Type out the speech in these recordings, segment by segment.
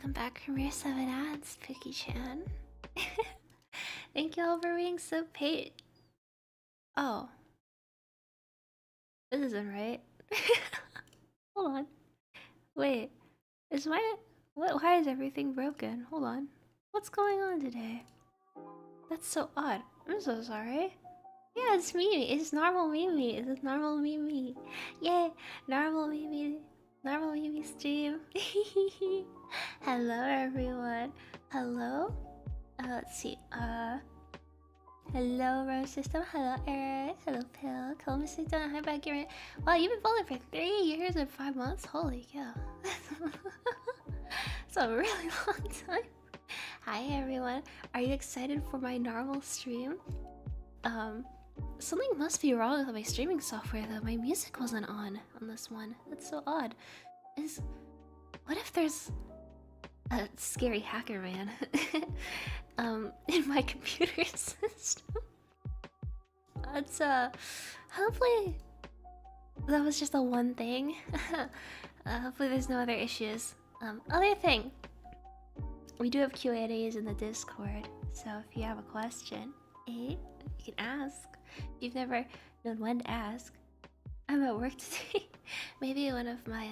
welcome back from your 7 ads, Pookie-chan. Thank you all for being so paid. Oh. This isn't right. Hold on. Wait. Is my... Why is everything broken? Hold on. What's going on today? That's so odd. I'm so sorry. Yeah, it's Mimi. It's normal Mimi. It's normal Mimi. Yay! Normal Mimi. Normal Mimi stream. Hello, everyone. Hello? Let's see. Hello, Rose System. Hello, Eric. Hello, Pill. Hello, Mr. Donna. Hi, back here. Wow, you've been following for 3 years and 5 months? Holy cow. That's a really long time. Hi, everyone. Are you excited for my normal stream? Something must be wrong with my streaming software, though. My music wasn't on this one. That's so odd. What if there's a scary hacker man in my computer system? It's hopefully that was just the one thing. Hopefully there's no other issues. Other thing, we do have Q&As in the Discord, so if you have a question, you can ask. If you've never known when to ask, I'm at work today. Maybe one of my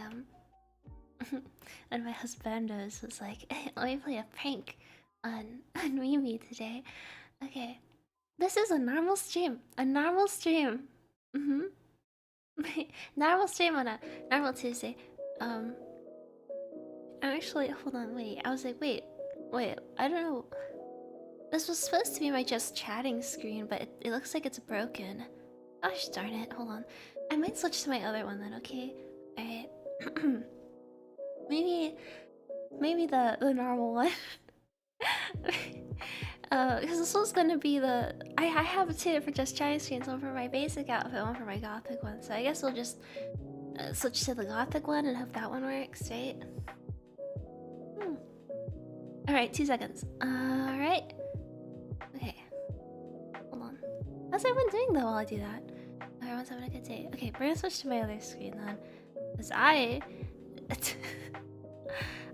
and my husbandos was like, hey, let me play a prank on Mimi today. Okay. This is a normal stream. A normal stream. Normal stream on a normal Tuesday. I'm actually, hold on, wait. I was like, wait, I don't know. This was supposed to be my just chatting screen, but it looks like it's broken. Gosh darn it, hold on. I might switch to my other one then, okay? Alright. Maybe the normal one. Because this was gonna be the... I have two for just chatting screens, one for my basic outfit, one for my gothic one. So I guess we'll just switch to the gothic one and hope that one works, right? Alright, 2 seconds. Alright. Okay. Hold on. How's everyone doing though while I do that? Everyone's having a good day. Okay, we're gonna switch to my other screen then. Because I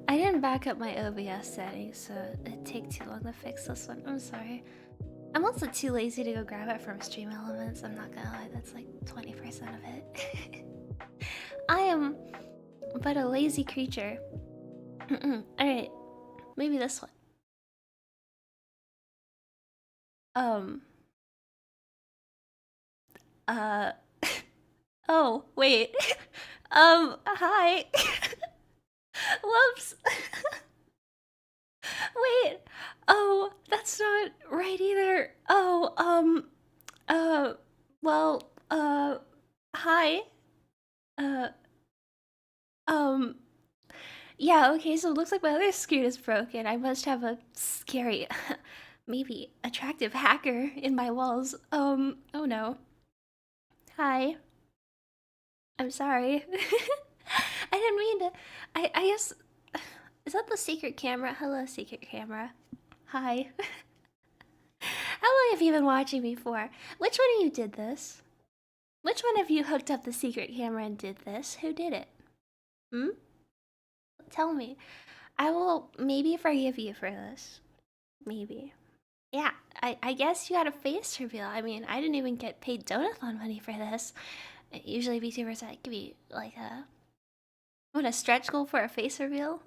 didn't back up my OBS settings, so it'd take too long to fix this one. I'm sorry. I'm also too lazy to go grab it from Stream Elements. I'm not gonna lie, that's like 20% of it. I am but a lazy creature. Alright, maybe this one. Oh, wait. Hi. Whoops. Wait. Oh, that's not right either. Oh, well, hi. Yeah, okay, so it looks like my other screen is broken. I must have a scary, maybe attractive hacker in my walls. Oh no. Hi. I'm sorry. I didn't mean to. I guess. Is that the secret camera? Hello, secret camera. Hi. How long have you been watching me for? Which one of you did this? Which one of you hooked up the secret camera and did this? Who did it? Tell me. I will maybe forgive you for this. Maybe. Yeah, I guess you got a face reveal. I mean, I didn't even get paid Donathon money for this. Usually VTubers like give you like a stretch goal for a face reveal.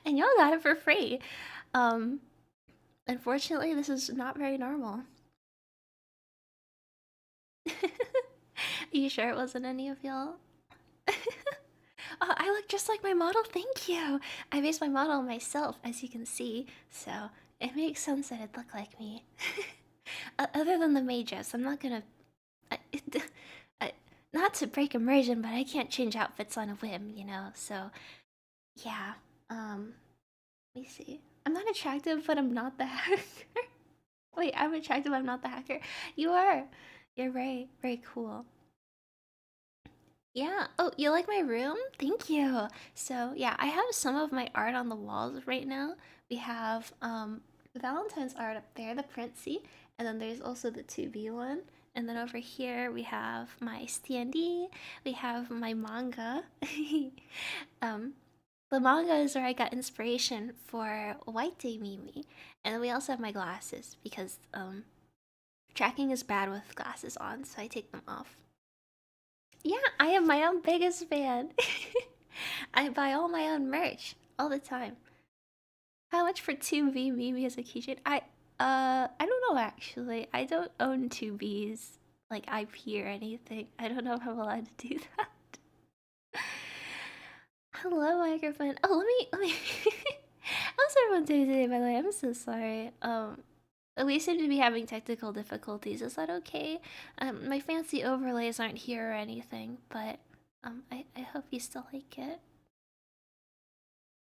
And y'all got it for free. Unfortunately, this is not very normal. Are you sure it wasn't any of y'all? Oh, I look just like my model, thank you! I based my model on myself, as you can see, so it makes sense that it'd look like me. Other than the mages, I'm not gonna... not to break immersion, but I can't change outfits on a whim, you know, so... Yeah, let me see. I'm not attractive, but I'm not the hacker. Wait, I'm attractive, I'm not the hacker. You are! You're very, very cool. Yeah. Oh, you like my room? Thank you. So yeah, I have some of my art on the walls right now. We have Valentine's art up there, the Princey, and then there's also the 2B one. And then over here we have my standee, we have my manga. The manga is where I got inspiration for White Day Mimi. And then we also have my glasses because tracking is bad with glasses on, so I take them off. Yeah, I am my own biggest fan. I buy all my own merch all the time. How much for 2B Mimi as a keychain? I don't know actually. I don't own 2Bs like IP or anything. I don't know if I'm allowed to do that. Hello, microphone. Oh, let me. How's everyone doing today? By the way, I'm so sorry. We seem to be having technical difficulties. Is that okay? My fancy overlays aren't here or anything, but I hope you still like it.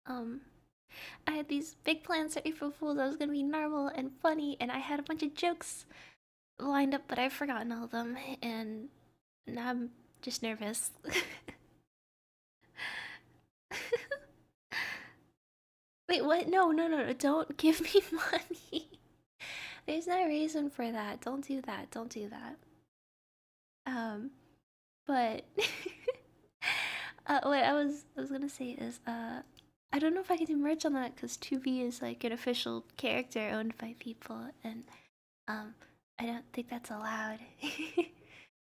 Um, I had these big plans for April Fool's. I was gonna be normal and funny, and I had a bunch of jokes lined up, but I've forgotten all of them, and now I'm just nervous. Wait, what? No, no, no, no, don't give me money. There's no reason for that. Don't do that. Don't do that. Um, but what I was gonna say is I don't know if I can do merch on that because 2B is like an official character owned by people, and um I don't think that's allowed.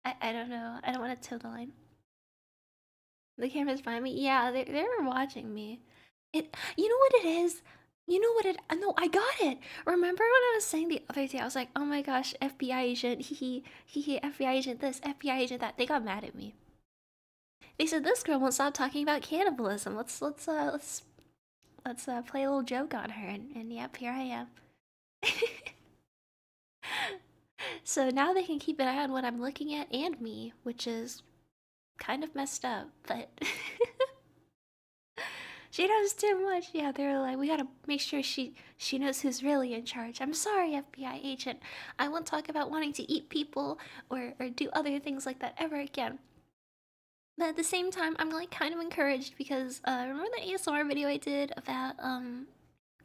I don't know. I don't want to toe the line. The camera's behind me. Yeah, they were watching me. You know what it is? You know what it? No, I got it. Remember when I was saying the other day? I was like, oh my gosh, FBI agent, he, FBI agent this, FBI agent that. They got mad at me. They said this girl won't stop talking about cannibalism. Let's play a little joke on her, and yep, here I am. So now they can keep an eye on what I'm looking at and me, which is kind of messed up, but she knows too much. Yeah, they're like, we gotta make sure she knows who's really in charge. I'm sorry, FBI agent. I won't talk about wanting to eat people or do other things like that ever again. But at the same time, I'm like kind of encouraged because remember the ASMR video I did about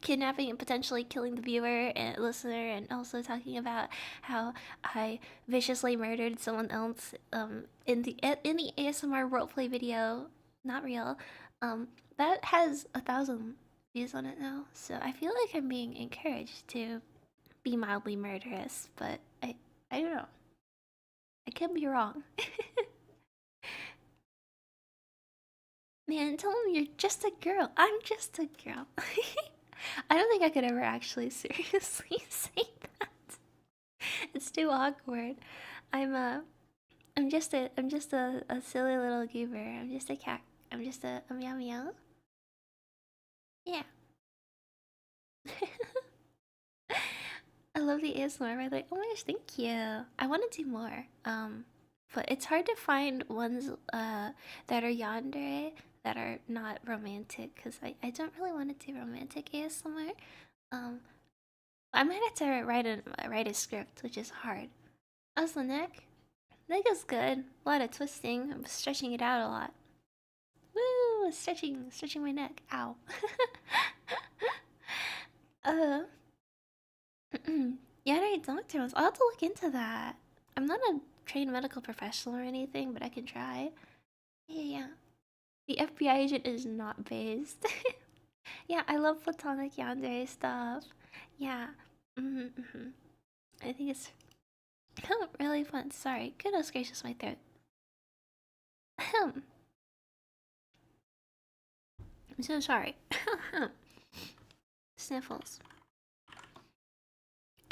kidnapping and potentially killing the viewer and listener, and also talking about how I viciously murdered someone else in the ASMR roleplay video, not real. That has 1,000 views on it now, so I feel like I'm being encouraged to be mildly murderous, but I don't know. I could be wrong. Man, tell him you're just a girl. I'm just a girl. I don't think I could ever actually seriously say that. It's too awkward. I'm I'm just a silly little goober. I'm just a cat. I'm just a meow meow. Yeah. I love the ASMR. I'm like, oh my gosh, thank you. I want to do more. But it's hard to find ones that are yandere that are not romantic because I don't really want to do romantic ASMR. Um, I might have to write a script, which is hard. How's the neck? Neck is good. A lot of twisting. I'm stretching it out a lot. Woo! Stretching my neck. Ow. uh, yeah, I doctor ones. I'll have to look into that. I'm not a trained medical professional or anything, but I can try. Yeah, yeah. The FBI agent is not based. Yeah, I love platonic yandere stuff. Yeah. Mm-hmm. I think it's really fun. Sorry. Goodness gracious, my throat. Ahem. I'm so sorry. Sniffles.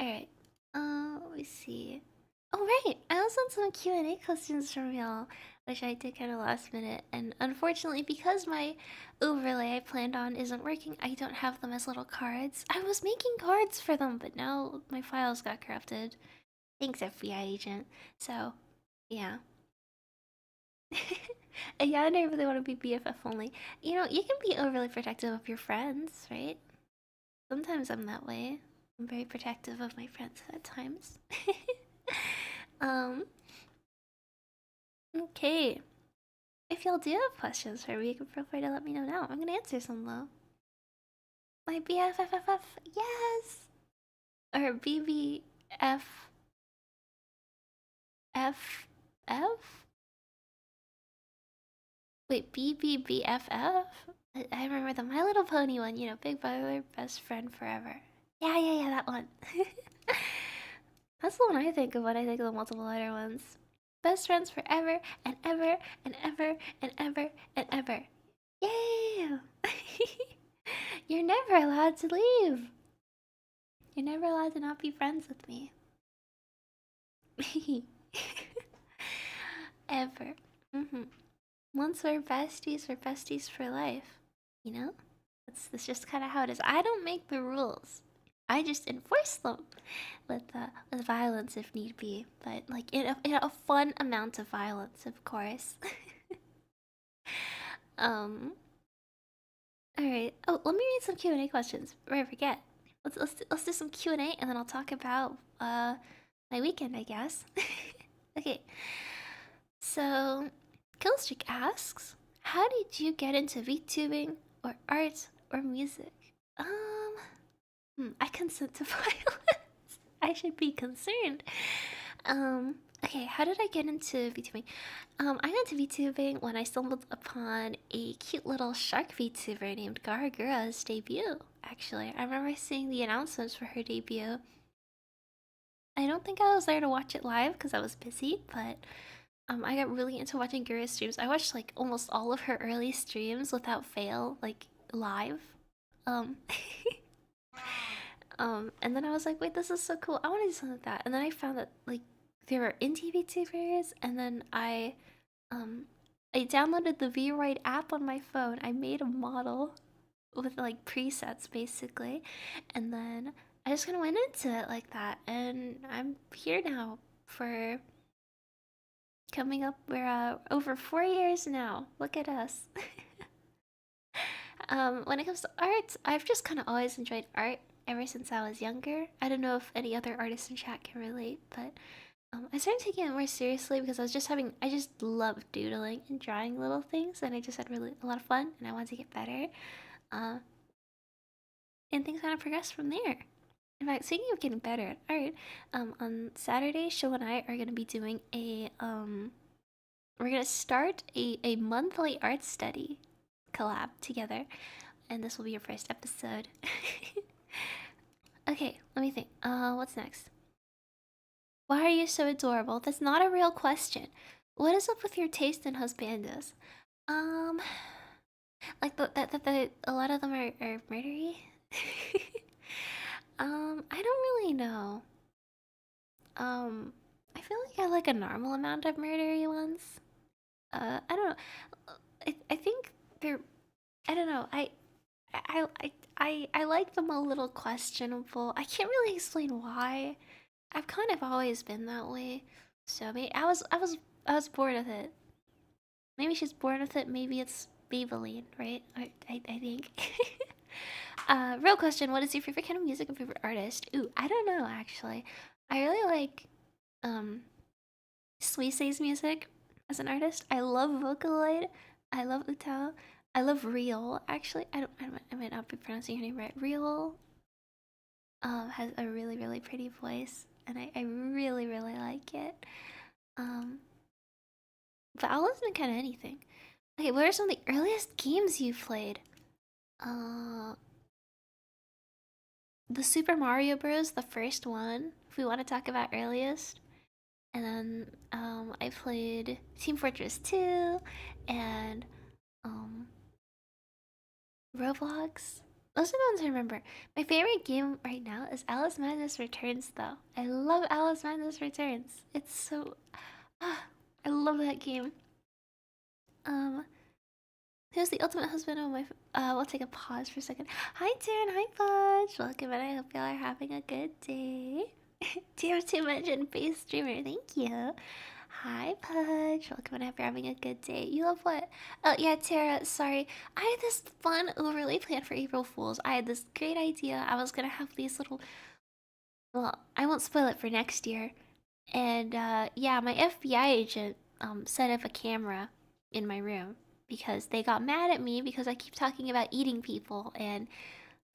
Alright. Let me see. Oh, right! I also had some Q&A questions from y'all, which I did kind of last minute. And unfortunately, because my overlay I planned on isn't working, I don't have them as little cards. I was making cards for them, but now my files got corrupted. Thanks, FBI agent. So, yeah. Yeah, I really want to be BFF only. You know, you can be overly protective of your friends, right? Sometimes I'm that way. I'm very protective of my friends at times. um, okay. If y'all do have questions for me, you can feel free to let me know now. I'm gonna answer some though. My BFFFF, yes! Or BBF. F? Wait, BBBFF? I remember the My Little Pony one, you know, Big Brother, Best Friend Forever. Yeah, yeah, yeah, that one. That's the one I think of when I think of the multiple letter ones. Best friends forever and ever and ever and ever and ever. Yeah! You're never allowed to leave. You're never allowed to not be friends with me. Ever. Once we're besties for life. You know? That's just kind of how it is. I don't make the rules. I just enforce them with violence if need be, but like in a fun amount of violence, of course. um. All right. Oh, let me read some Q&A questions. Before I forget. Let's do some Q&A and then I'll talk about my weekend, I guess. Okay. So, Killstreak asks, how did you get into VTubing or art or music? I consent to violence. I should be concerned. Okay, how did I get into VTubing? I got into VTubing when I stumbled upon a cute little shark VTuber named Garagura's debut. Actually, I remember seeing the announcements for her debut. I don't think I was there to watch it live because I was busy, but I got really into watching Gura's streams. I watched like almost all of her early streams without fail, like live. Um, and then I was like, wait, this is so cool. I want to do something like that. And then I found that like there were indie VTubers, and then um I downloaded the VRoid app on my phone. I made a model with like presets basically, and then I just kind of went into it like that, and I'm here now for coming up. We're over 4 years now. Look at us. When it comes to art, I've just kind of always enjoyed art ever since I was younger. I don't know if any other artists in chat can relate, but I started taking it more seriously because I just love doodling and drawing little things, and I just had really a lot of fun, and I wanted to get better. Uh, and things kind of progressed from there. In fact, speaking of getting better at art, on Saturday, Show and I are gonna be doing we're gonna start a monthly art study collab together, and this will be your first episode. Okay, let me think. What's next? Why are you so adorable? That's not a real question. What is up with your taste in husbandos? Um, like the a lot of them are murdery. I don't really know. I feel like I like a normal amount of murdery ones. I don't know. I think they're. I don't know. I like them a little questionable. I can't really explain why. I've kind of always been that way. So maybe I was bored with it. Maybe she's bored with it. Maybe it's Maybelline, right? I think. Real question: what is your favorite kind of music and favorite artist? Ooh, I don't know actually. I really like um Suise's music as an artist. I love Vocaloid. I love Utah. I love Real. Actually, I might not be pronouncing her name right. Real has a really pretty voice, and I really like it. Um, but I'll listen to kind of anything. Okay, what are some of the earliest games you've played? Uh, the Super Mario Bros. The first one. If we want to talk about earliest. And then I played Team Fortress 2 and um Roblox. Those are the ones I remember. My favorite game right now is Alice Madness Returns though. I love Alice Madness Returns. It's so I love that game. Um who's the ultimate husband of my we'll take a pause for a second. Hi Taryn, hi Fudge. Welcome and I hope y'all are having a good day. TR2 mentioned face streamer, thank you. Hi, Pudge. Welcome and I hope you're having a good day. You love what? Oh, yeah, Tara, sorry. I had this fun overlay plan for April Fools. I had this great idea. I was gonna have these little. Well, I won't spoil it for next year. And, yeah, my FBI agent, set up a camera in my room because they got mad at me because I keep talking about eating people and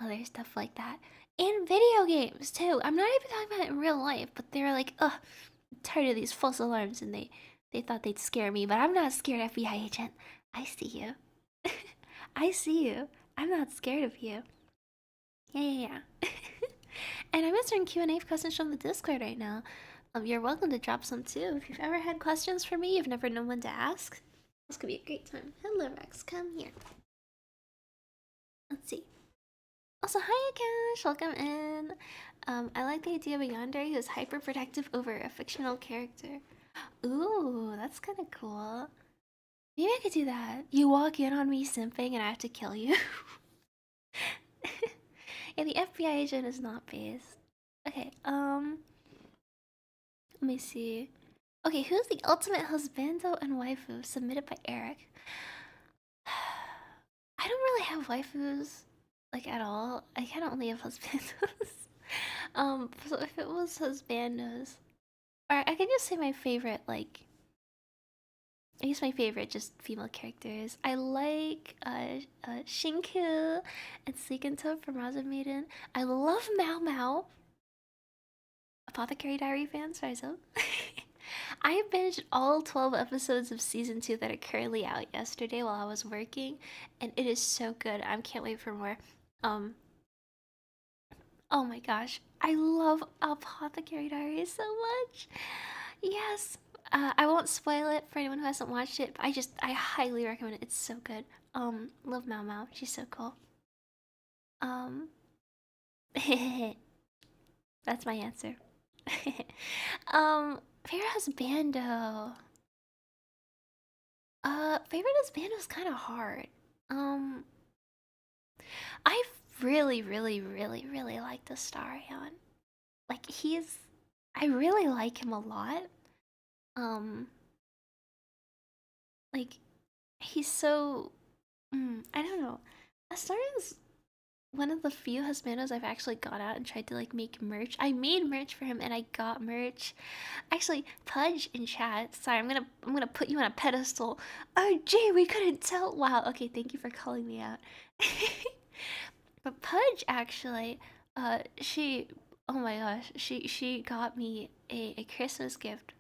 other stuff like that. And video games, too. I'm not even talking about it in real life, but they were like, ugh, I'm tired of these false alarms, and they thought they'd scare me, but I'm not scared, FBI agent. I see you. I see you. I'm not scared of you. Yeah. And I'm answering Q&A questions from the Discord right now. You're welcome to drop some too. If you've ever had questions for me, you've never known when to ask, this could be a great time. Hello, Rex. Come here. Let's see. Also, hi, Akash. Welcome in. I like the idea of a yandere who's hyper protective over a fictional character. Ooh, that's kind of cool. Maybe I could do that. You walk in on me simping and I have to kill you. Yeah, the FBI agent is not based. Okay, let me see. Okay, who's the ultimate husbando and waifu? Submitted by Eric. I don't really have waifus, like, at all. I kind of only have husbandos. So if it was husbandos, or I can just say my favorite, like, I guess my favorite just female characters. I like Shinku and Suikanto from Raza Maiden. I love Mao Mao. Apothecary Diary fans, rise up. I binged all 12 episodes of season 2 that are currently out yesterday while I was working, and it is so good. I can't wait for more. Oh my gosh, I love Apothecary Diary so much. Yes. I won't spoil it for anyone who hasn't watched it, but I highly recommend it. It's so good. Love Mao Mao. She's so cool. That's my answer. Favorite husbando. Favorite husbando is kind of hard. I really like the Starion. Like, I really like him a lot. Like, he's so, I don't know. Astarion's one of the few husbandos I've actually got out and tried to, like, make merch. I made merch for him and I got merch. Actually, Pudge in chat. Sorry, I'm gonna put you on a pedestal. Oh, gee, we couldn't tell. Wow. Okay, thank you for calling me out. But Pudge actually, she, oh my gosh, she got me a Christmas gift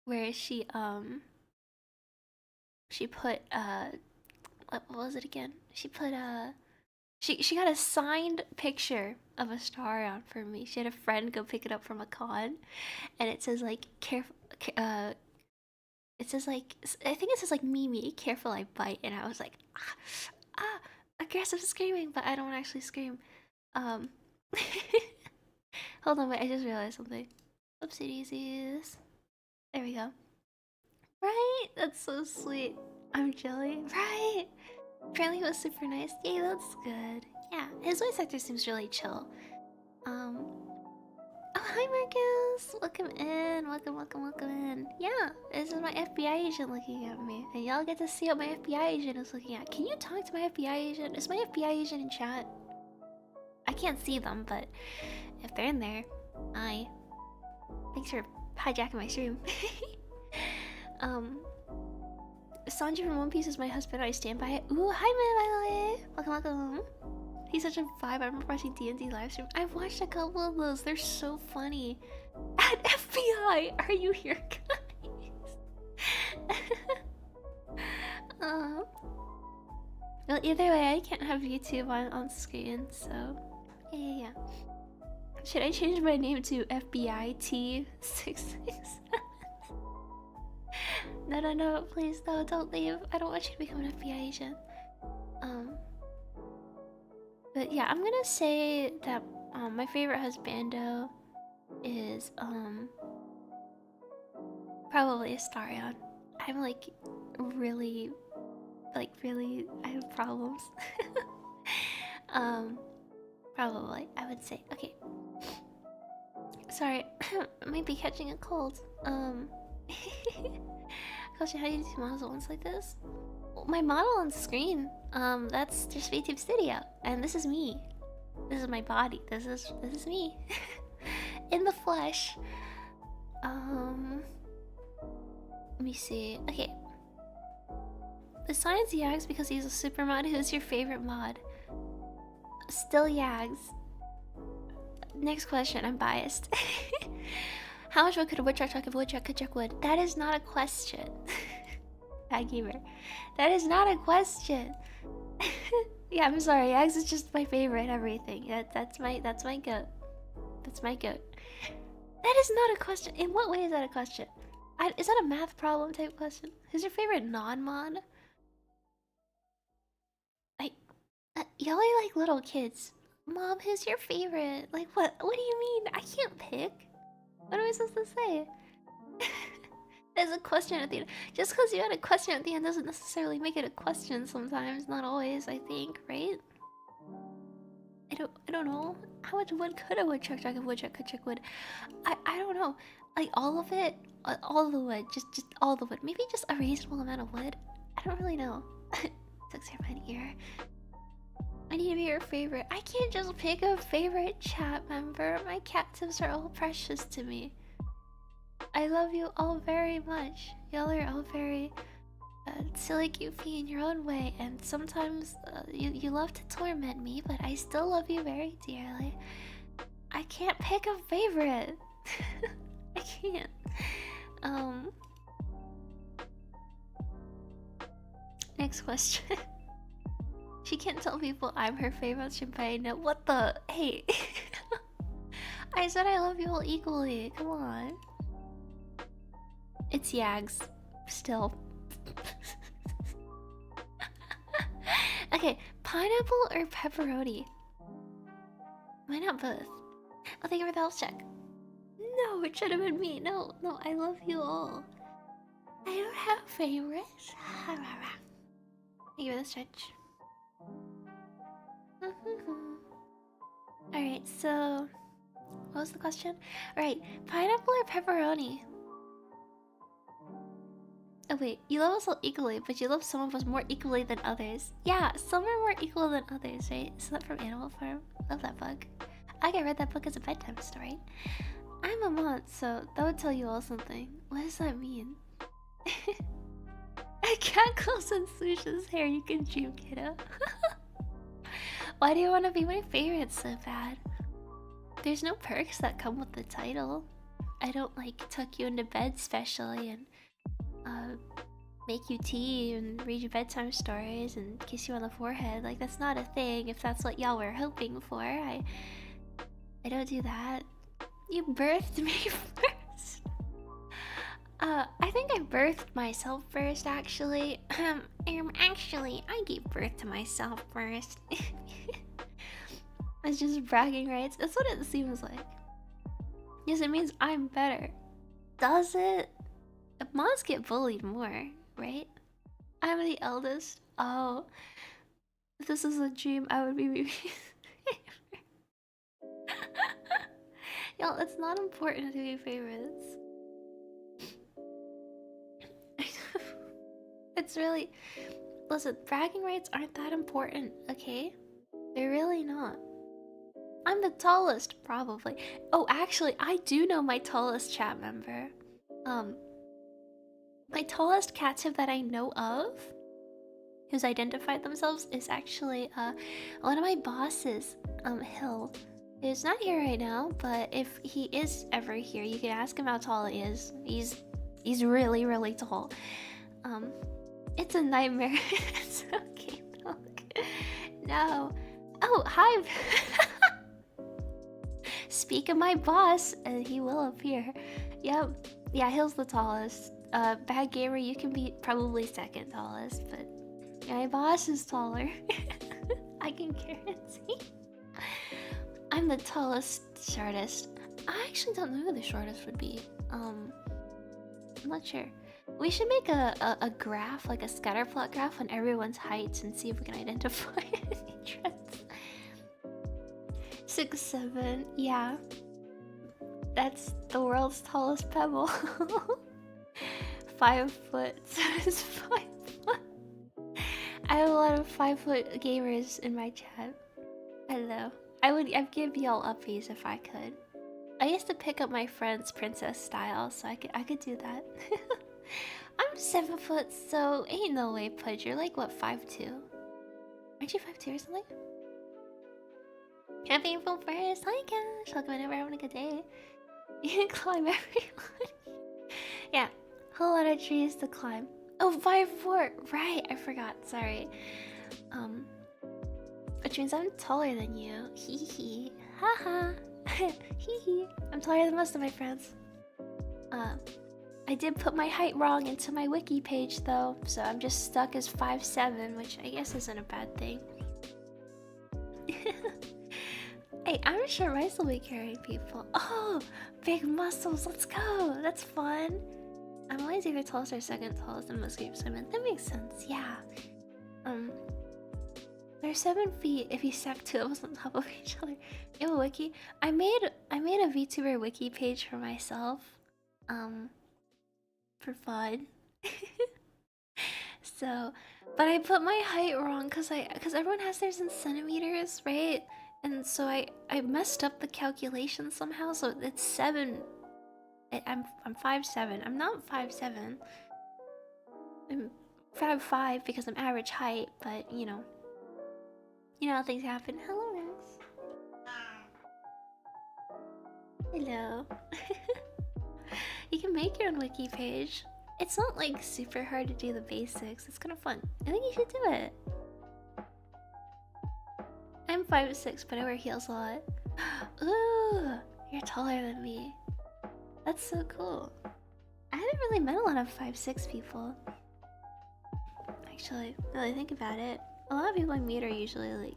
where she put what was it again? She put she got a signed picture of a star on for me. She had a friend go pick it up from a con, and it says like careful. It says like, I think it says like Mimi, careful I bite, and I was like, aggressive screaming, but I don't actually scream. Hold on, wait, I just realized something. Oopsie daisies. There we go. Right? That's so sweet. I'm jelly. Right? Apparently he was super nice. Yay, that's good. Yeah, his voice actor seems really chill. Oh, hi Marcus! Welcome in, welcome in. Yeah, this is my FBI agent looking at me. And y'all get to see what my FBI agent is looking at. Can you talk to my FBI agent? Is my FBI agent in chat? I can't see them, but if they're in there, hi. Thanks for hijacking my stream. Sanji from One Piece is my husband. I stand by it. Ooh, hi, man, by the way. Welcome. He's such a vibe. I remember watching D&D live stream. I've watched a couple of those. They're so funny. At FBI, are you here, guys? Well, either way, I can't have YouTube on screen, so yeah. Should I change my name to FBI T66? No, please, no, don't leave. I don't want you to become an FBI agent. But yeah, I'm gonna say that my favorite husbando is probably Astarion. I'm like really, I have problems. Probably, I would say. Okay. Sorry, I might be catching a cold. Question, how do you do models at once like this? Well, my model on screen, that's just VTube Studio, and this is me. This is my body. This is me. In the flesh. Let me see. Okay. Besides Yags, because he's a super mod, who's your favorite mod? Still Yags. Next question, I'm biased. How much wood could a woodchuck chuck if a woodchuck could chuck wood? That is not a question. Bad gamer. That is not a question. Yeah, I'm sorry. Eggs is just my favorite. Everything. That's my goat. That's my goat. That is not a question. In what way is that a question? Is that a math problem type question? Who's your favorite non-mod? Like, y'all are like little kids. Mom, who's your favorite? Like, what? What do you mean? I can't pick. What am I supposed to say? There's a question at the end. Just because you had a question at the end doesn't necessarily make it a question sometimes. Not always, I think, right? I don't know. How much wood could a woodchuck chuck if woodchuck could chuck wood? I don't know. Like all of it, all the wood, just all the wood. Maybe just a reasonable amount of wood. I don't really know. Sucks here my ear. I need to be your favorite. I can't just pick a favorite chat member. My cat tips are all precious to me. I love you all very much. Y'all are all very silly, goofy in your own way, and sometimes you love to torment me, but I still love you very dearly. I can't pick a favorite. I can't. Next question. She can't tell people I'm her favorite champagne. No, what the? Hey. I said I love you all equally. Come on. It's Yags. Still. Okay, pineapple or pepperoni? Why not both? I'll think of the health check. No, it should have been me. No, I love you all. I don't have favorites. Thank you for the stretch. Alright, so... what was the question? Alright, pineapple or pepperoni? Oh wait, you love us all equally, but you love some of us more equally than others. Yeah, some are more equal than others, right? Is that from Animal Farm? Love that book. I read that book as a bedtime story. I'm a mod, so that would tell you all something. What does that mean? A cat close in Susha's hair, you can dream, kiddo. Why do you want to be my favorite so bad? There's no perks that come with the title. I don't like tuck you into bed specially and make you tea and read you bedtime stories and kiss you on the forehead. Like, that's not a thing if that's what y'all were hoping for. I don't do that. You birthed me first. I think I birthed myself first, actually. Actually, I gave birth to myself first. It's just bragging rights. That's what it seems like. Yes, it means I'm better. Does it? Mods get bullied more, right? I'm the eldest. Oh, if this is a dream, I would be Mimi's favorite. Y'all, it's not important to be favorites. It's really... listen, bragging rights aren't that important, okay? They're really not. I'm the tallest, probably. Oh, actually, I do know my tallest chat member. My tallest cat tip that I know of, who's identified themselves, is actually one of my bosses, Hill. He's not here right now, but if he is ever here, you can ask him how tall he is. He's really, really tall. It's a nightmare. It's okay, dog. No. Oh, hi. Speak of my boss, and he will appear. Yep. Yeah, Hill's the tallest. Bad gamer, you can be probably second tallest, but my boss is taller. I can guarantee. I'm the tallest, shortest. I actually don't know who the shortest would be. I'm not sure. We should make a graph, like a scatterplot graph on everyone's heights and see if we can identify any trends. 6'7", yeah. That's the world's tallest pebble. 5 foot, so it's 5 foot. I have a lot of 5 foot gamers in my chat. Hello. I'd give y'all uppies if I could. I used to pick up my friend's princess style, so I could do that. I'm 7 foot, so ain't no way, Pudge. You're like, what, 5'2"? Aren't you 5'2" or something? Happy April 1st! Hi, Cash! Welcome whenever having a good day. You can climb everyone. Yeah, whole lot of trees to climb. Oh, 5'4". Right, I forgot. Sorry. Um, which means I'm taller than you. Hee hee. Haha. Hee hee. I'm taller than most of my friends. I did put my height wrong into my wiki page though, so I'm just stuck as 5'7", which I guess isn't a bad thing. Hey, I'm sure Rice will be carrying people. Oh, big muscles, let's go. That's fun. I'm always either tallest or second tallest in most groups I'm in. That makes sense, yeah. They're 7 feet if you stack two of us on top of each other. You have a wiki? I made a VTuber wiki page for myself. For fun. So, but I put my height wrong because everyone has theirs in centimeters, right? And so I messed up the calculation somehow. So it's 7. I'm 5'7". I'm not 5'7". I'm 5'5" because I'm average height. But you know how things happen. Hello, Max. Hello. You can make your own wiki page. It's not like super hard to do the basics. It's kind of fun. I think you should do it. I'm 5'6", but I wear heels a lot. Ooh, you're taller than me. That's so cool. I haven't really met a lot of 5'6" people. Actually, now that I think about it, a lot of people I meet are usually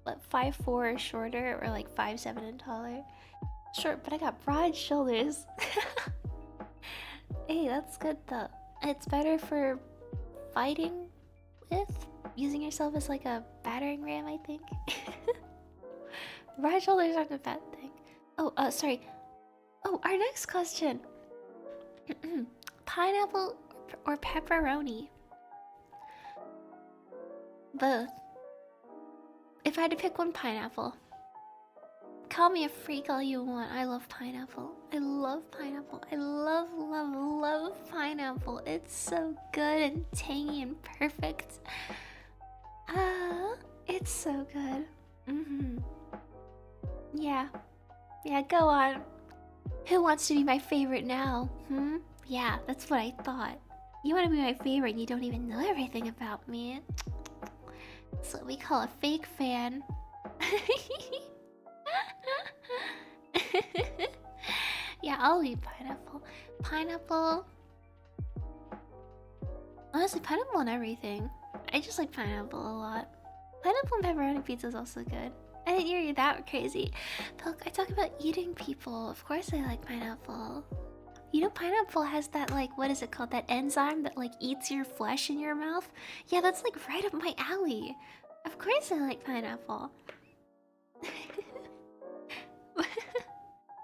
what, 5'4" or shorter, or like 5'7" and taller. Short, but I got broad shoulders. Hey, that's good though. It's better for fighting with, using yourself as like a battering ram, I think. Broad shoulders aren't a bad thing. Oh, sorry. Oh, our next question. Pineapple or pepperoni? Both. If I had to pick one, pineapple. Call me a freak all you want. I love pineapple. I love pineapple. I love, love, love pineapple. It's so good and tangy and perfect. It's so good. Yeah. Yeah, go on. Who wants to be my favorite now? Yeah, that's what I thought. You want to be my favorite and you don't even know everything about me. That's what we call a fake fan. Yeah, I'll eat pineapple. Pineapple. Honestly, pineapple on everything. I just like pineapple a lot. Pineapple and pepperoni pizza is also good. I didn't hear you that crazy. Look, I talk about eating people. Of course I like pineapple. You know, pineapple has that, like, what is it called? That enzyme that, like, eats your flesh in your mouth? Yeah, that's, like, right up my alley. Of course I like pineapple.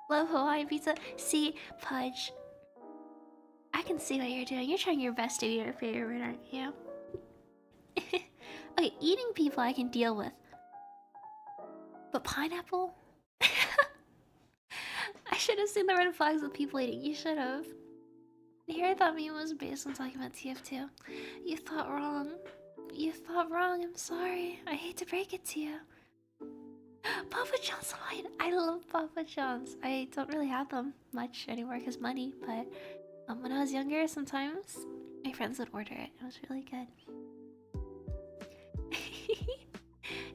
Love Hawaiian pizza. See, Pudge. I can see what you're doing. You're trying your best to be your favorite, aren't you? Okay, eating people I can deal with. But pineapple? I should have seen the red flags of people eating. You should have. Here I thought meme was based on talking about TF2. You thought wrong. You thought wrong. I'm sorry. I hate to break it to you. Papa John's wine. I love Papa John's. I don't really have them much anymore because money, but when I was younger, sometimes my friends would order it. It was really good.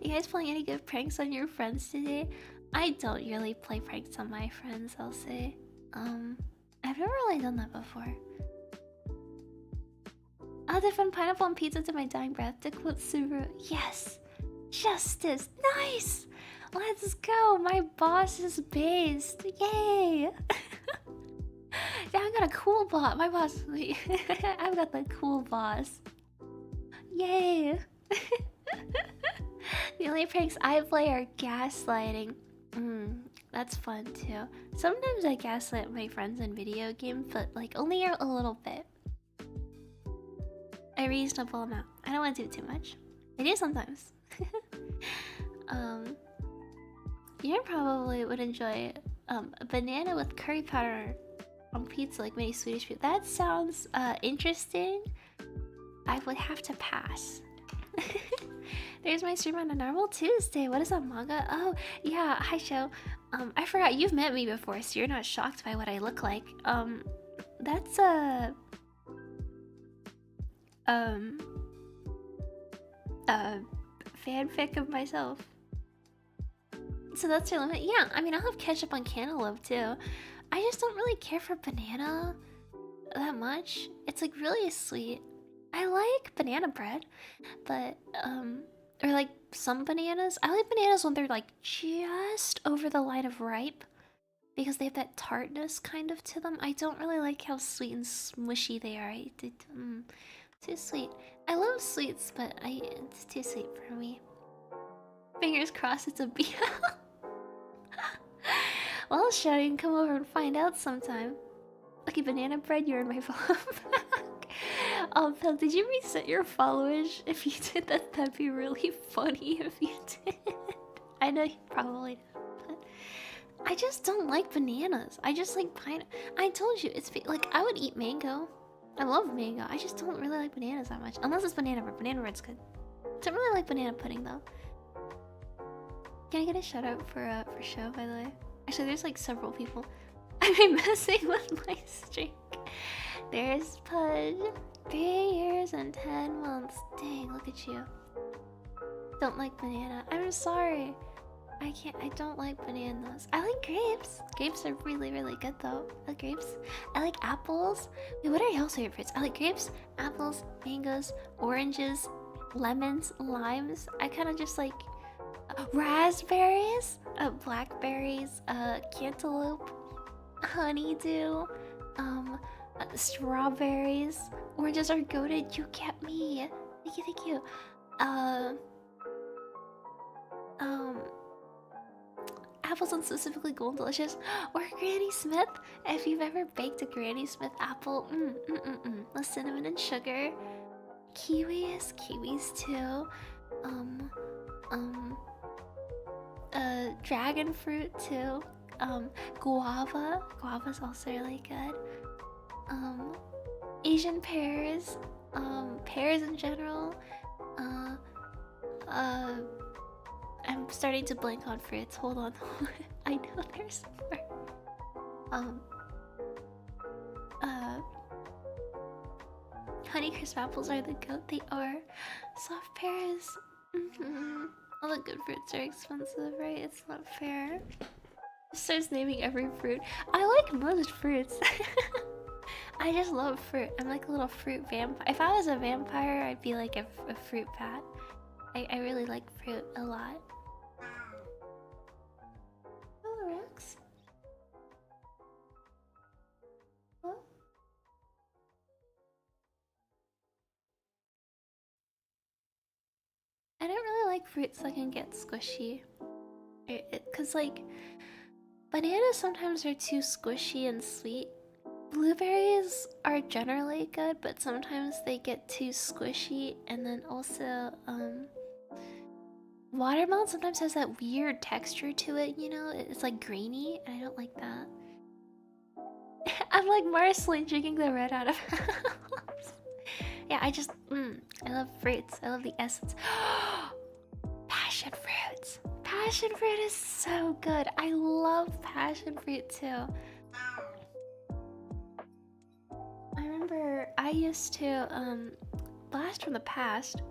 You guys playing any good pranks on your friends today? I don't really play pranks on my friends, I'll say. I've never really done that before. I'll defend pineapple and pizza to my dying breath. To quote Subaru, yes! Justice! Nice! Let's go! My boss is based! Yay! Yeah, I've got a cool boss. My boss... I've got the cool boss. Yay! The only pranks I play are gaslighting. That's fun too. Sometimes I gaslight my friends in video games, but like only a little bit. A reasonable amount. I don't want to do too much. I do sometimes. You probably would enjoy a banana with curry powder on pizza, like many Swedish people. That sounds interesting. I would have to pass. There's my stream on a normal Tuesday. What is that manga? Oh, yeah, hi show. I forgot you've met me before, so you're not shocked by what I look like. That's um a fanfic of myself. So that's your limit? Yeah, I mean, I'll have ketchup on cantaloupe too. I just don't really care for banana that much. It's like really sweet. I like banana bread, but or like some bananas. I like bananas when they're like just over the line of ripe because they have that tartness kind of to them. I don't really like how sweet and smushy they are. Too sweet. I love sweets, but it's too sweet for me. Fingers crossed it's a BL. Well, Shadow, you can come over and find out sometime. Okay, banana bread, you're in my follow back. Phil, did you reset your followers? If you did that, that'd be really funny if you did. I know you probably did, but I just don't like bananas. I just like I told you, it's like I would eat mango. I love mango. I just don't really like bananas that much. Unless it's banana bread. Banana bread's good. Don't really like banana pudding though. Can I get a shout out for show, by the way? Actually, there's like several people. I've been messing with my streak. There's Pudge. 3 years and 10 months. Dang, look at you. Don't like banana. I'm sorry. I don't like bananas. I like grapes. Grapes are really, really good though. I like grapes. I like apples. Wait, what are y'all's favorite fruits? I like grapes, apples, mangoes, oranges, lemons, limes. I kind of just like raspberries, blackberries, cantaloupe, honeydew, strawberries. Oranges are goated. You get me. Thank you, thank you. Apples and specifically Golden Delicious or Granny Smith. If you've ever baked a Granny Smith apple, the cinnamon and sugar. Kiwis too. Dragon fruit too. Guava's also really good. Asian pears, pears in general. I'm starting to blank on fruits. Hold on. I know there's more. Honeycrisp apples are the goat. They are. Soft pears. All the good fruits are expensive, right? It's not fair. Starts naming every fruit. I like most fruits. I just love fruit. I'm like a little fruit vampire. If I was a vampire, I'd be like a fruit bat. I really like fruit a lot. Oh, Rex. What? I don't really like fruits that can get squishy. Cause like bananas sometimes are too squishy and sweet. Blueberries are generally good, but sometimes they get too squishy, and then also watermelon sometimes has that weird texture to it, you know? It's like grainy, and I don't like that. I'm like Marceline drinking the red out of apples. Yeah, I love fruits. I love the essence. Passion fruits. Passion fruit is so good. I love passion fruit too. I remember I used to blast from the past.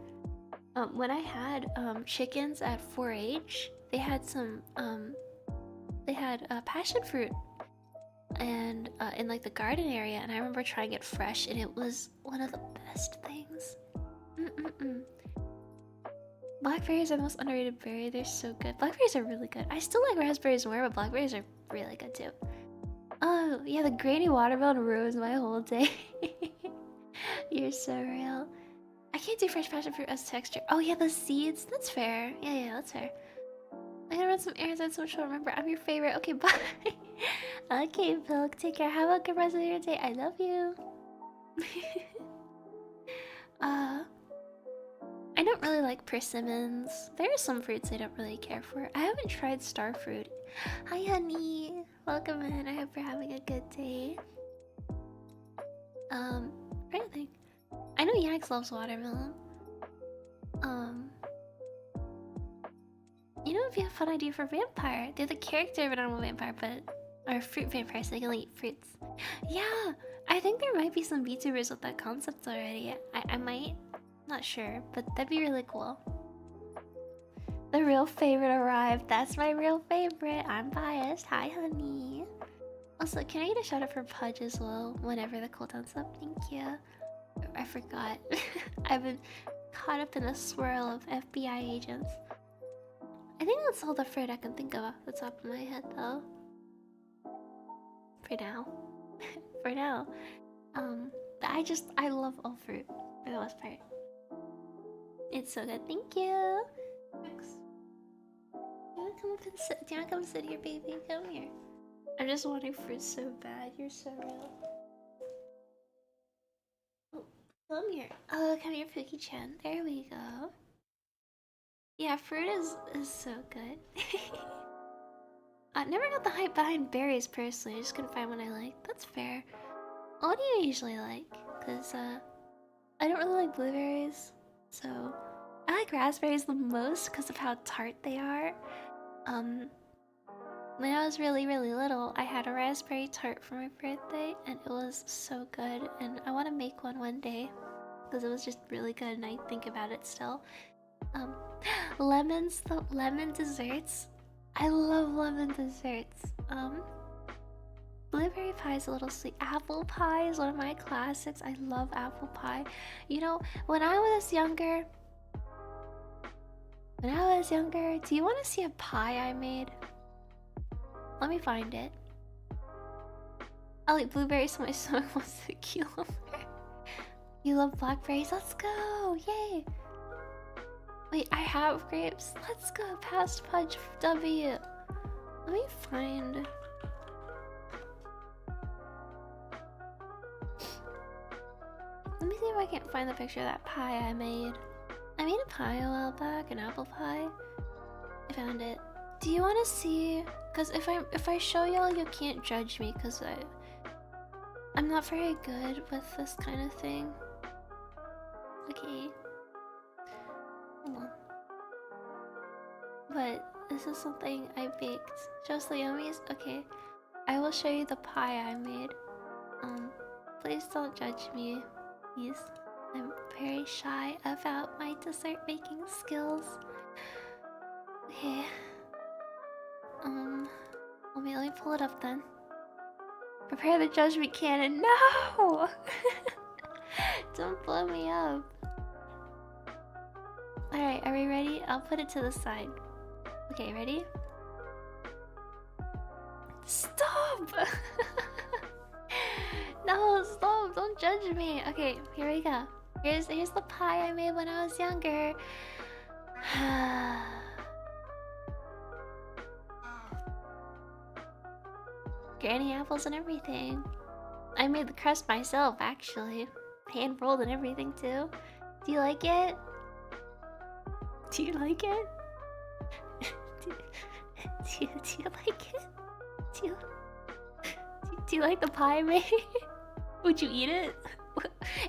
When I had chickens at 4-H, they had some passion fruit and in like the garden area, and I remember trying it fresh, and it was one of the best things. Blackberries are the most underrated berry. They're so good. Blackberries are really good. I still like raspberries more, but blackberries are really good too. Oh yeah, the grainy watermelon ruins my whole day. You're so real. I can't do fresh passion fruit as texture. Oh yeah, the seeds. That's fair. Yeah, that's fair. I'm gonna run some errands on social. Remember, I'm your favorite. Okay, bye. Okay, Pilk. Take care. Have a good rest of your day. I love you. I don't really like persimmons. There are some fruits I don't really care for. I haven't tried starfruit. Hi, honey. Welcome in. I hope you're having a good day. Trying to think. I know Yax loves watermelon. You know, it'd be a fun idea for vampire. They're the character of an animal vampire, but or fruit vampire, so they can eat fruits. Yeah, I think there might be some VTubers with that concept already. I might, not sure, but that'd be really cool. The real favorite arrived. That's my real favorite. I'm biased. Hi, honey. Also, can I get a shout out for Pudge as well whenever the cooldown's up? Thank you. I forgot. I've been caught up in a swirl of FBI agents. I think that's all the fruit I can think of off the top of my head, though. For now. For now. I love all fruit for the most part. It's so good. Thank you. Thanks. Do you wanna come sit here, baby? Come here. I'm just wanting fruit so bad. You're so real. Oh, come here. Oh, come here, Pookie-chan. There we go. Yeah, fruit is so good. I never got the hype behind berries personally. I just couldn't find one I liked. That's fair. What do you usually like? Cause I don't really like blueberries. So I like raspberries the most because of how tart they are. When I was really little, I had a raspberry tart for my birthday, and it was so good. And I want to make one day because it was just really good, and I think about it still. Lemons, the lemon desserts. I love lemon desserts. Blueberry pie is a little sweet. Apple pie is one of my classics. I love apple pie. You know, when I was younger, do you want to see a pie I made? Let me find it. I'll eat blueberries so my stomach wants to kill them. You love blackberries? Let's go! Yay! Wait, I have grapes? Let's go! Past Pudge W! Let me find... Let me see if I can't find the picture of that pie I made. I made a pie a while back, an apple pie. I found it. Do you want to see? Because if I show y'all, you can't judge me because I'm not very good with this kind of thing. Okay. Hold on. But this is something I baked. Just the yummies? Okay. I will show you the pie I made. Please don't judge me. Please. I'm very shy about my dessert making skills. Okay. Let me pull it up then. Prepare the judgment cannon. No! Don't blow me up. Alright, are we ready? I'll put it to the side. Okay, ready? Stop! No, stop! Don't judge me. Okay, here we go. Here's the pie I made when I was younger. Granny apples and everything. I made the crust myself, actually. Hand rolled and everything too. Do you like it? Do you like it? do you like it? Do you like the pie I made? Would you eat it?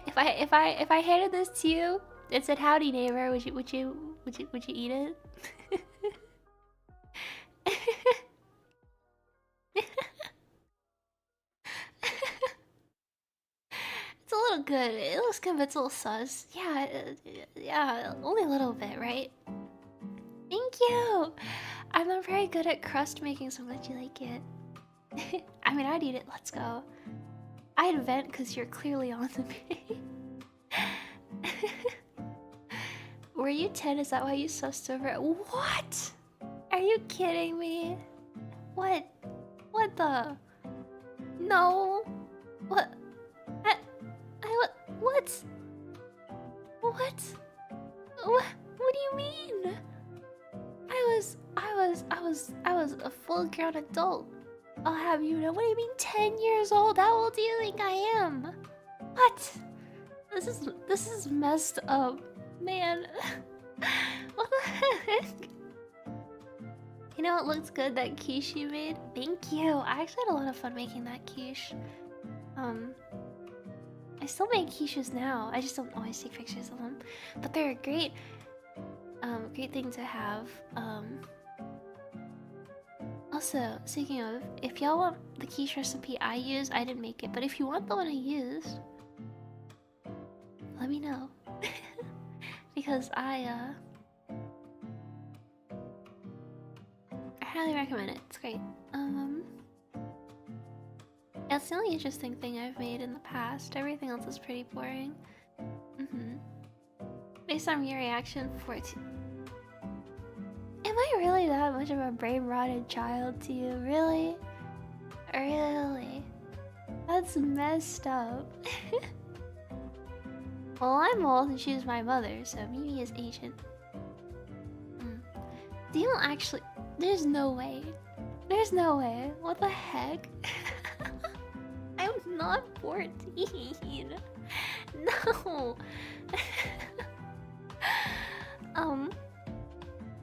If I handed this to you and said howdy neighbor, would you eat it? It's a little good. It looks good, but it's a little sus. Yeah, yeah, only a little bit, right? Thank you! I'm not very good at crust making, so I'm glad you like it. I mean, I'd eat it. Let's go. I'd vent because you're clearly on to me. Were you 10? Is that why you sussed over it? What? Are you kidding me? What? What the? No. What? What? What? What do you mean? I was a full-grown adult. I'll have you know. What do you mean 10 years old? How old do you think I am? What? This is messed up, man. What the heck? You know what looks good? That quiche you made? Thank you. I actually had a lot of fun making that quiche. I still make quiches now. I just don't always take pictures of them. But they're a great thing to have Also, speaking of, if y'all want the quiche recipe I use, I didn't make it, but if you want the one I used, let me know. Because I highly recommend it. It's great. That's the only interesting thing I've made in the past. Everything else is pretty boring. Based on your reaction, 14. Am I really that much of a brain-rotted child to you? Really? Really? That's messed up. Well, I'm old and she's my mother, so Mimi is ancient. Do you actually... There's no way. There's no way. What the heck? I'm not 14. No.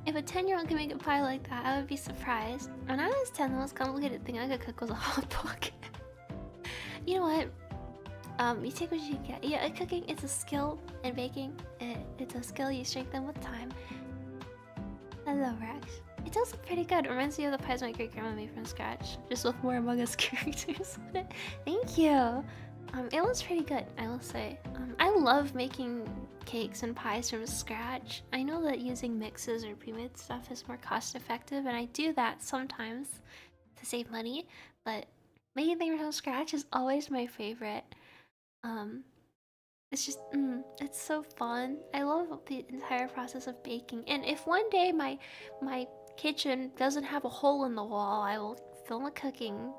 If a 10-year-old can make a pie like that, I would be surprised. When I was 10, the most complicated thing I could cook was a hot pocket. You know what? You take what you get. Yeah, cooking, it's a skill, and baking, it's a skill you strengthen with time. I love Rex. It does look pretty good. It reminds me of the pies my great grandma made from scratch, just with more Among Us characters on it. Thank you. It was pretty good, I will say. I love making cakes and pies from scratch. I know that using mixes or pre-made stuff is more cost effective, and I do that sometimes to save money, but making things from scratch is always my favorite. It's just, it's so fun. I love the entire process of baking. And if one day my kitchen doesn't have a hole in the wall, I will film a cooking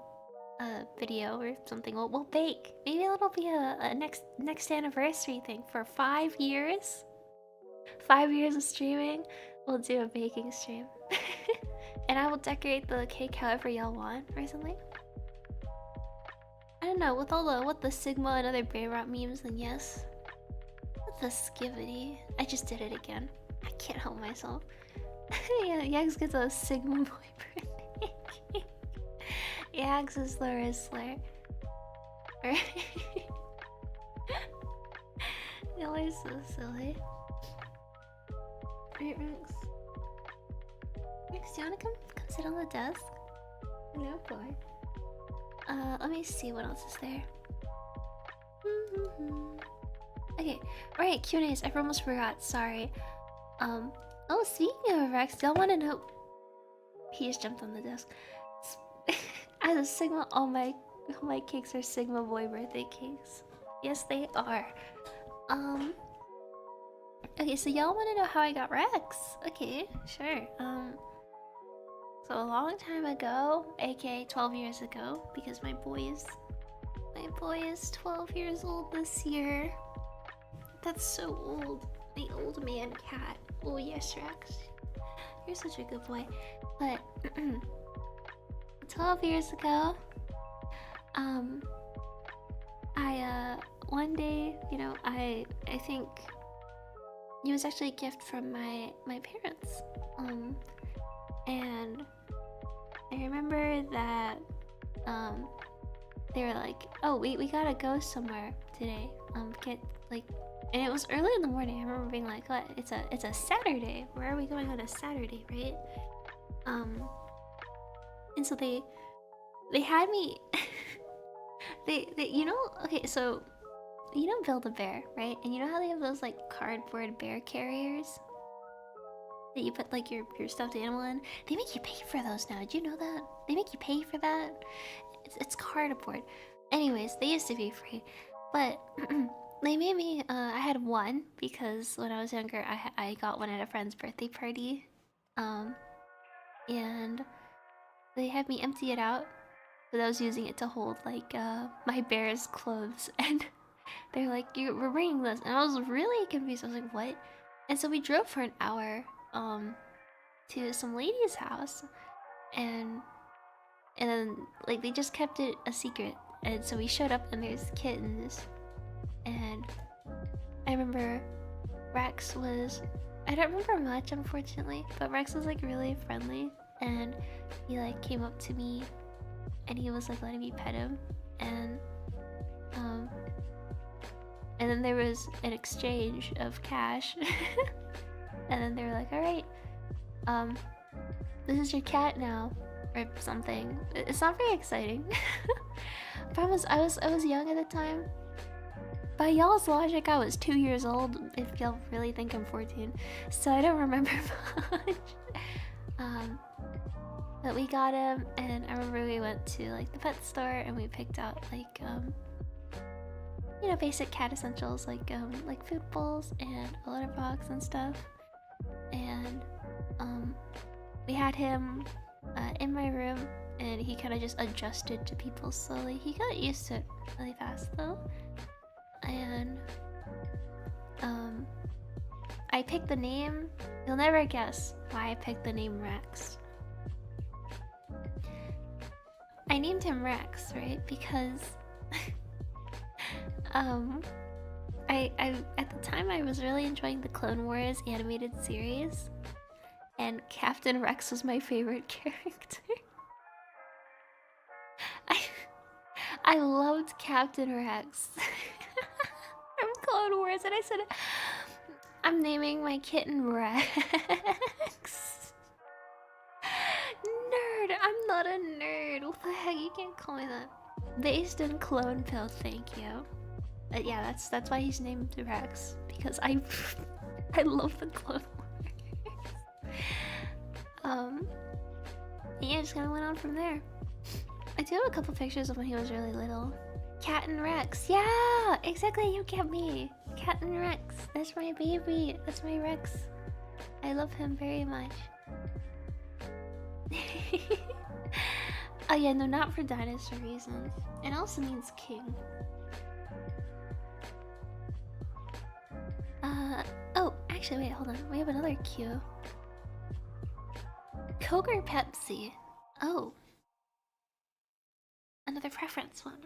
video or something. We'll bake. Maybe it'll be a next anniversary thing for 5 years. 5 years of streaming, we'll do a baking stream. And I will decorate the cake however y'all want or something. I don't know, with all the Sigma and other brain rot memes, then yes. What the skivity? I just did it again. I can't help myself. Yeah, Yags gets a Sigma boy birthday. Yags is the Rizzler. Y'all are so silly. Right, Rex? Rex, do you wanna come sit on the desk? No boy. Let me see what else is there. Okay, alright, Q&As. I almost forgot, sorry. Oh, speaking of Rex, y'all wanna know... He just jumped on the desk. As a Sigma, all my cakes are Sigma boy birthday cakes. Yes, they are. Okay, so y'all wanna know how I got Rex? Okay, sure. So a long time ago, aka 12 years ago, because my boy is 12 years old this year. That's so old. The old man cat. Oh yes, Rex. You're such a good boy. But 12 years ago, one day, you know, I think it was actually a gift from my parents. And I remember that they were like, oh, we gotta go somewhere today. Get like, and it was early in the morning. I remember being like, what? It's a Saturday. Where are we going on a Saturday, right? And so they had me they you know, okay, so you know Build-A-Bear, right? And you know how they have those like cardboard bear carriers that you put like your stuffed animal in? They make you pay for those now. Did you know that? They make you pay for that. It's cardboard. Anyways, they used to be free, but they made me. I had one because when I was younger, I got one at a friend's birthday party, and they had me empty it out, but I was using it to hold like my bear's clothes, and they're like, we're bringing this," and I was really confused. I was like, "What?" And so we drove for an hour to some lady's house, and then like they just kept it a secret, and so we showed up and there's kittens, and I remember Rex was, I don't remember much unfortunately, but Rex was like really friendly, and he like came up to me and he was like letting me pet him, and then there was an exchange of cash. And then they were like, all right, this is your cat now. or something. It's not very exciting. But I was young at the time. By y'all's logic, I was 2 years old. If y'all really think I'm 14, so I don't remember much. Um, but we got him, and I remember we went to like the pet store and we picked out like you know, basic cat essentials like food bowls and a litter box and stuff. And we had him in my room, and he kind of just adjusted to people slowly. He got used to it really fast though. And I picked the name. You'll never guess why I picked the name Rex. I named him Rex, right? Because I at the time I was really enjoying the Clone Wars animated series, and Captain Rex was my favorite character. I loved Captain Rex from Clone Wars, and I said, I'm naming my kitten Rex. Nerd! I'm not a nerd. What the heck? You can't call me that. Based in clone pill, thank you. Yeah, that's why he's named Rex, because I love the Clone Wars. Yeah, just kind of went on from there. I do have a couple pictures of when he was really little. Cat and Rex. Yeah, exactly. You get me. Cat and Rex. That's my baby. That's my Rex. I love him very much. Oh yeah, no, not for dinosaur reasons. It also means king. Oh, actually, wait, hold on. We have another cue. Coke or Pepsi? Oh. Another preference one.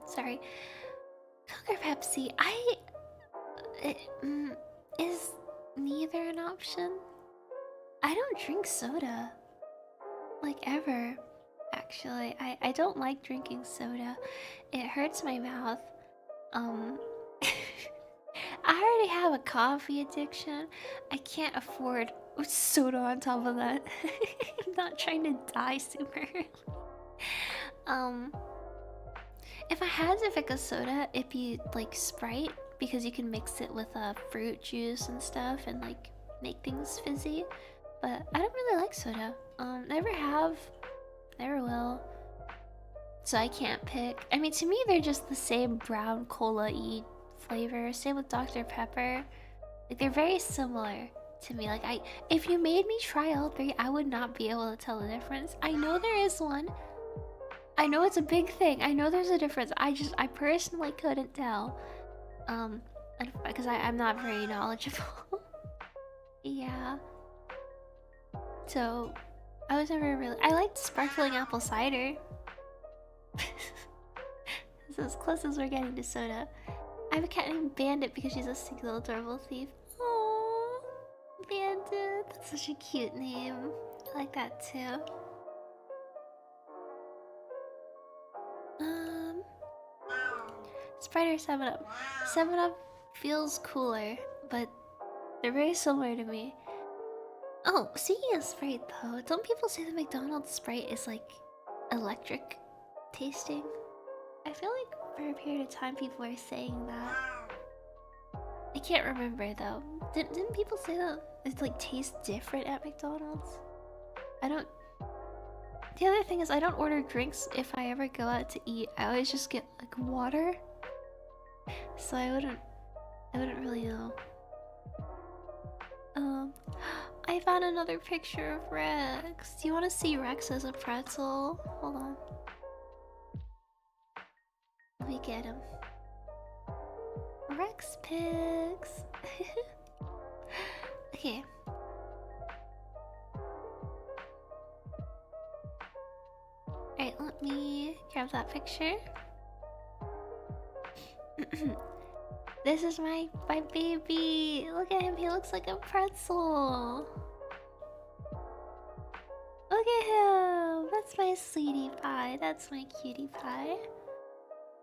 Sorry. Coke or Pepsi? Is neither an option? I don't drink soda. Like, ever. Actually, I don't like drinking soda. It hurts my mouth. I already have a coffee addiction. I can't afford soda on top of that. I'm not trying to die super early. If I had to pick a soda, it'd be like Sprite, because you can mix it with fruit juice and stuff and like make things fizzy. But I don't really like soda. Never have, never will. So I can't pick. I mean, to me, they're just the same brown cola-y flavor. Same with Dr. Pepper. Like, they're very similar to me. Like, if you made me try all three, I would not be able to tell the difference. I know there is one. I know it's a big thing. I know there's a difference. I personally couldn't tell. Because I'm not very knowledgeable. Yeah. So, I was never really... I liked sparkling apple cider. It's as close as we're getting to soda. I have a cat named Bandit because she's a single adorable thief. Aww, Bandit. That's such a cute name. I like that too. Sprite or 7-Up? 7-Up feels cooler, but they're very similar to me. Oh, speaking of Sprite though, don't people say the McDonald's Sprite is like electric tasting? I feel like for a period of time people were saying that. I can't remember though. Didn't people say that it like tastes different at McDonald's? I don't... The other thing is I don't order drinks if I ever go out to eat. I always just get like water. So I wouldn't really know. I found another picture of Rex. Do you want to see Rex as a pretzel? Hold on. Let me get him. Rex pics. Okay. Alright, let me grab that picture. This is my baby. Look at him, he looks like a pretzel. Look at him. That's my sweetie pie. That's my cutie pie.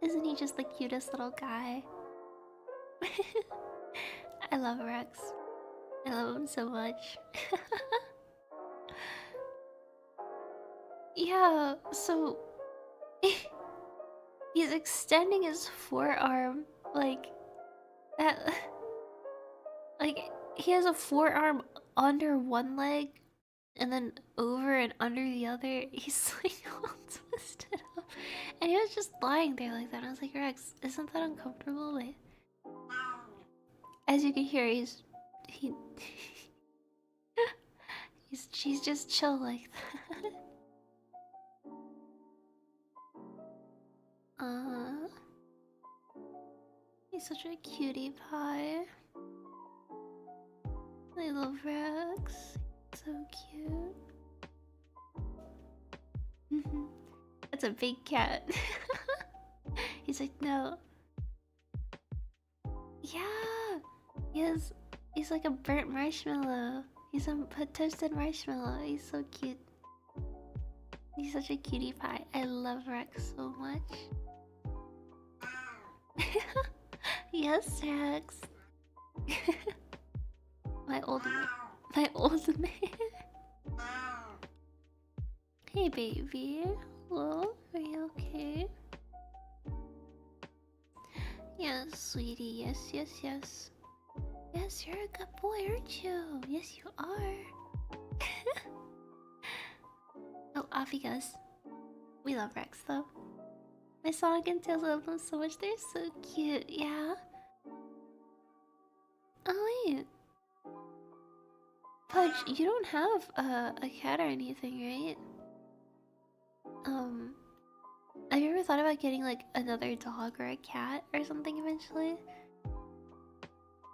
Isn't he just the cutest little guy? I love Rex. I love him so much. Yeah, so he's extending his forearm like that. Like, he has a forearm under one leg and then over and under the other. He's like all twisted up. And he was just lying there like that. I was like, Rex, isn't that uncomfortable? Wait. As you can hear, he she's just chill like that. Uh, he's such a cutie pie. I love Rex. So cute. That's a big cat. He's like, no. Yeah. He's like a burnt marshmallow. He's a toasted marshmallow. He's so cute. He's such a cutie pie. I love Rex so much. Yes, Rex. my old man. My old man. Hey, baby. Hello? Are you okay? Yes, sweetie. Yes, yes, yes. Yes, you're a good boy, aren't you? Yes, you are. Oh, off he goes. We love Rex, though. My Sonic and Tails love them so much. They're so cute, yeah. Oh, wait. Pudge, you don't have a cat or anything, right? Have you ever thought about getting like another dog or a cat or something eventually?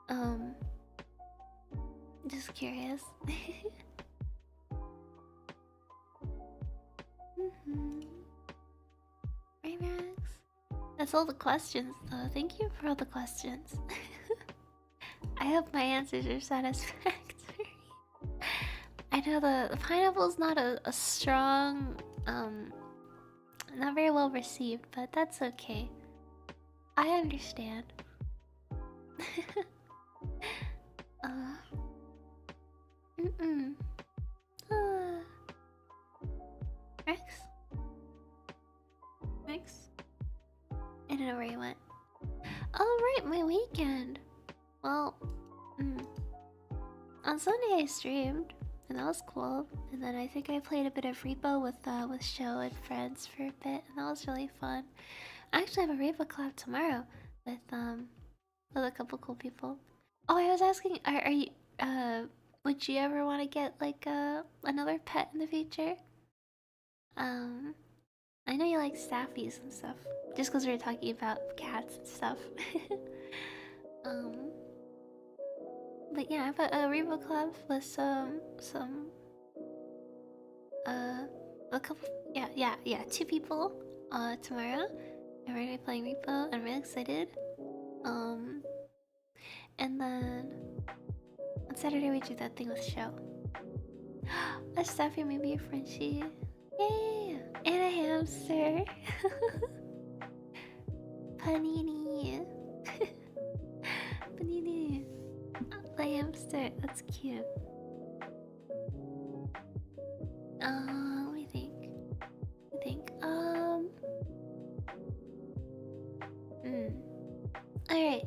Um, just curious. Right, Max? That's all the questions, though. Thank you for all the questions. I hope my answers are satisfactory. I know the pineapple is not a strong, not very well received, but that's okay. I understand. Mm-mm. Rex? Rex? I don't know where you went. Oh, right, my weekend. Well, on Sunday I streamed, and that was cool. And then I think I played a bit of Repo with Show and friends for a bit, and that was really fun. I actually have a Repo collab tomorrow with a couple cool people. Oh, I was asking, are you would you ever want to get like another pet in the future? I know you like staffies and stuff, just because we were talking about cats and stuff. um, but yeah, I have a Repo club with a couple, yeah, two people. Tomorrow, and we're gonna be playing Repo. I'm really excited. Um, and then on Saturday we do that thing with Show. A staffy, maybe a Frenchie. Yay! And a hamster. Panini. Panini. The hamster. That's cute. Let me think. Alright.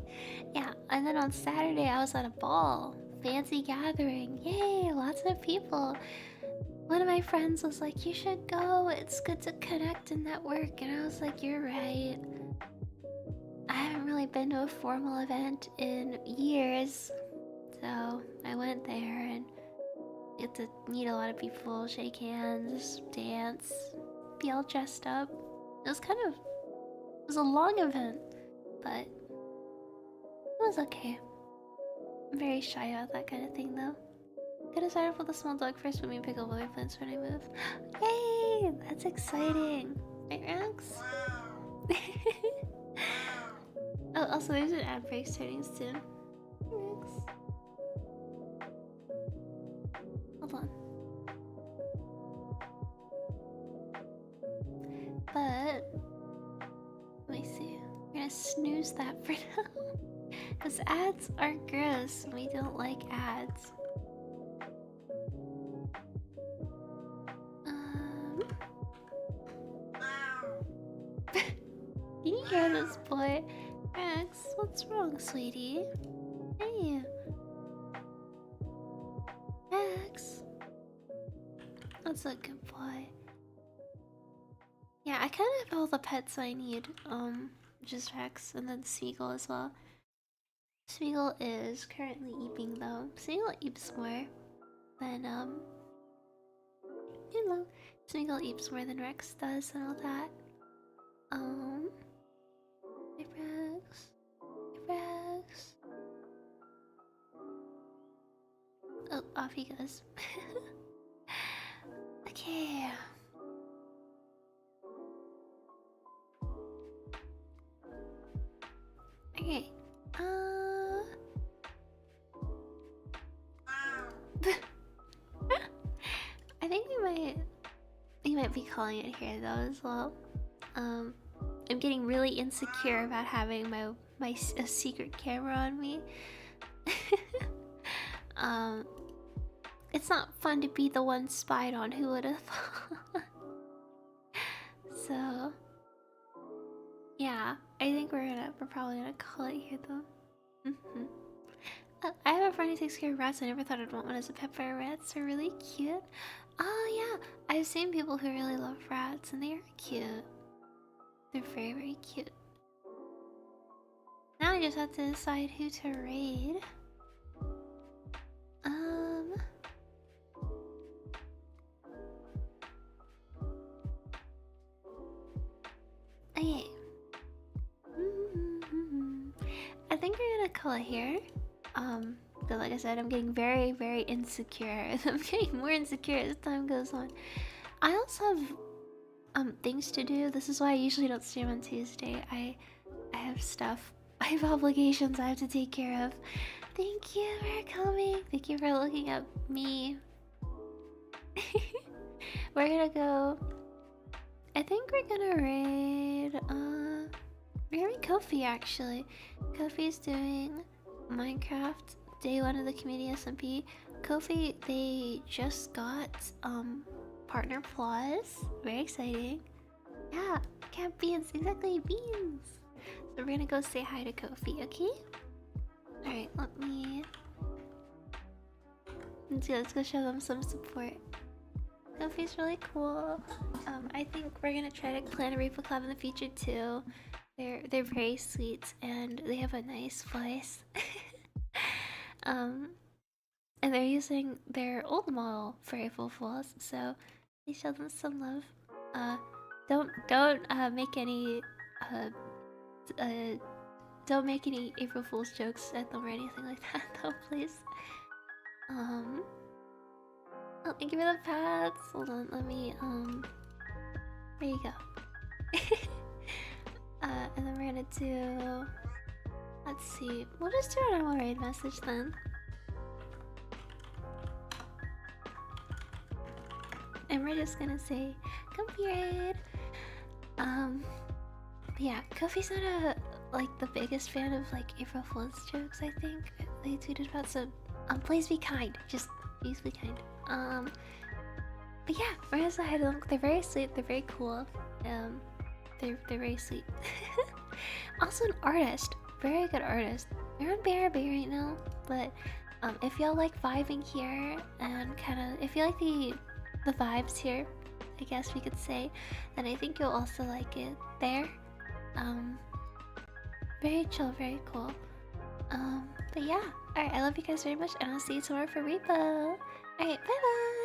Yeah, and then on Saturday I was at a ball. Fancy gathering. Yay! Lots of people. One of my friends was like, you should go. It's good to connect and network. And I was like, you're right. I haven't really been to a formal event in years. So I went there and get to meet a lot of people, shake hands, dance, be all dressed up. It was a long event, but it was okay. I'm very shy about that kind of thing though. Gonna start off with a small dog first, but me pick up other plants when I move. Yay! That's exciting. Right, Rex? Oh, also there's an ad break starting soon. Rex. Hold on. But let me see. We're gonna snooze that for now. Because ads are gross and we don't like ads. care of this boy. Max, what's wrong, sweetie? Hey. Max. That's a good boy. Yeah, I kind of have all the pets I need. Just Rex and then Seagull as well. Seagull is currently eeping though. Seagull eeps more than you know, Seagull eeps more than Rex does and all that. Hey Rex. Hey Rex. Oh, off he goes. Okay. Okay. I think we might be calling it here though as well. I'm getting really insecure about having a secret camera on me. It's not fun to be the one spied on. Who would have thought? So, yeah, I think we're probably gonna call it here though. I have a friend who takes care of rats. I never thought I'd want one as a pet, but rats are really cute. Oh yeah, I've seen people who really love rats, and they are cute. They're very, very cute. Now I just have to decide who to raid. Okay. I think we're gonna call it here. Because like I said, I'm getting very, very insecure. I'm getting more insecure as time goes on. I also have things to do. This is why I usually don't stream on Tuesday. I have stuff. I have obligations I have to take care of. Thank you for coming. Thank you for looking at me. We're gonna go. I think we're gonna raid. We're gonna raid Kofi actually. Kofi's doing Minecraft Day 1 of the community SMP. Kofi, they just got Partner Plus. Very exciting. Yeah, cat beans, exactly, beans. So we're gonna go say hi to Kofi, okay? Alright, let's go show them some support. Kofi's really cool. I think we're gonna try to plan a Reaper Club in the future too. They're very sweet and they have a nice voice. And they're using their old model for April Fools, so they show them some love. Don't make any don't make any April Fool's jokes at them or anything like that, though, please. Oh, thank you for the pats. Hold on, let me there you go. And then we're gonna do. Let's see. We'll just do a normal raid message then. And we're just gonna say, "Comfy raid." Yeah, Kofi's not the biggest fan of like April Fool's jokes. I think they tweeted about some. Please be kind. Just please be kind. But yeah, we're gonna say hi to them. They're very sweet. They're very cool. They're very sweet. Also an artist, very good artist. They're on BRB right now, but if y'all like vibing here and kind of if you like the vibes here, I guess we could say, then I think you'll also like it there. Very chill, very cool. But yeah, alright, I love you guys very much, and I'll see you tomorrow for Repo. Alright, bye bye!